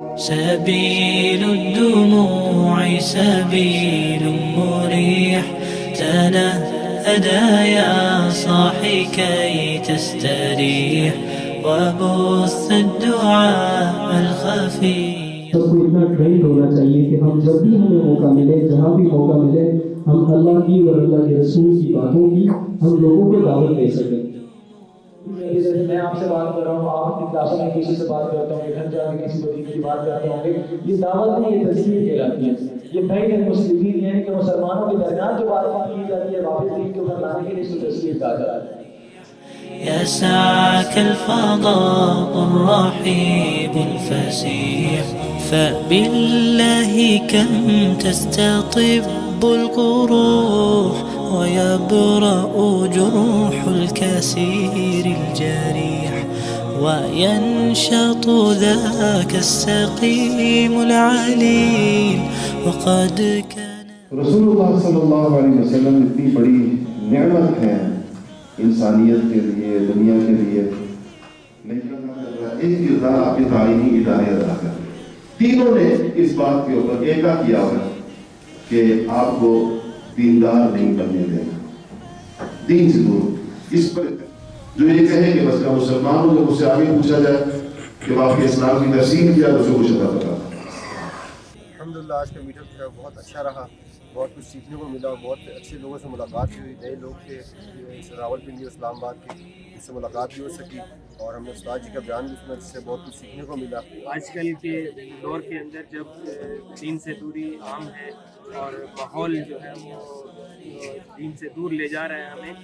سبيل الدموع سبيل مريح تنهدى يا صاحي كي تستريح وبث الدعاء الخفي. سب کو اتنا ٹرینڈ ہونا چاہیے کہ ہم جب بھی ہمیں موقع ملے، جہاں بھی موقع ملے، ہم اللہ کی اور اللہ کے رسول کی باتوں کی ہم لوگوں کو دعوت دے سکیں. میں آپ سے بات کر رہا ہوں، آپ اپنی کلاسوں میں کسی سے بات کرتے ہوں گے، گھر جا کے کسی دین کی بات کرتے ہوں گے، یہ دعوت نہیں، یہ تصویر کہلاتی ہے. یہ بین المسلمین یعنی کہ مسلمانوں کے درمیان جو بات کی جاتی ہے واپس دین کے اوپر لانے کے لیے اس کو تصویر کہا جاتا ہے. يسعك الفضاء الرحيب الفسيح فبالله كم تستطب القروح ويبرأ جروح الكسير الجريح وينشط ذاك السقيم العليل وقد كان. رسول اللہ صلی اللہ علیہ وسلم اتنی بڑی نعمت ہے انسانیت کے لیے، دنیا کے لیے، لیکن ایک تعینی ادارے ادا کر تینوں نے اس بات کے اوپر ایکا کیا ہوا کہ آپ کو دیندار نہیں بننے دینا، دین سے دور. اس پر جو یہ کہے کہ بس کا مسلمان ہوں، جب اس سے آگے پوچھا جائے کہ واقعی اسلام کی تفسیر کیا تو اسے کچھ ادا پتا. الحمدللہ آج کا میٹ اپ جو ہے بہت اچھا رہا، بہت کچھ سیکھنے کو ملا، بہت اچھے لوگوں سے ملاقات بھی ہوئی، نئے لوگ تھے راولپنڈی اسلام آباد کے، جس سے ملاقات بھی ہو سکی، اور ہم نے استاد جی کا بیان بھی سنا جس سے بہت کچھ سیکھنے کو ملا. آج کل کے دور کے اندر جب دین سے دوری عام ہے اور ماحول جو ہے وہ دین سے دور لے جا رہا ہے ہمیں،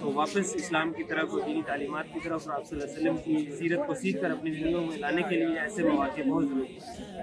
تو واپس اسلام کی طرف، دینی تعلیمات کی طرف، آپ صلی اللہ علیہ وسلم کی سیرت کو سیکھ کر اپنی زندگیوں میں لانے کے لیے ایسے مواقع بہت ضروری ہیں.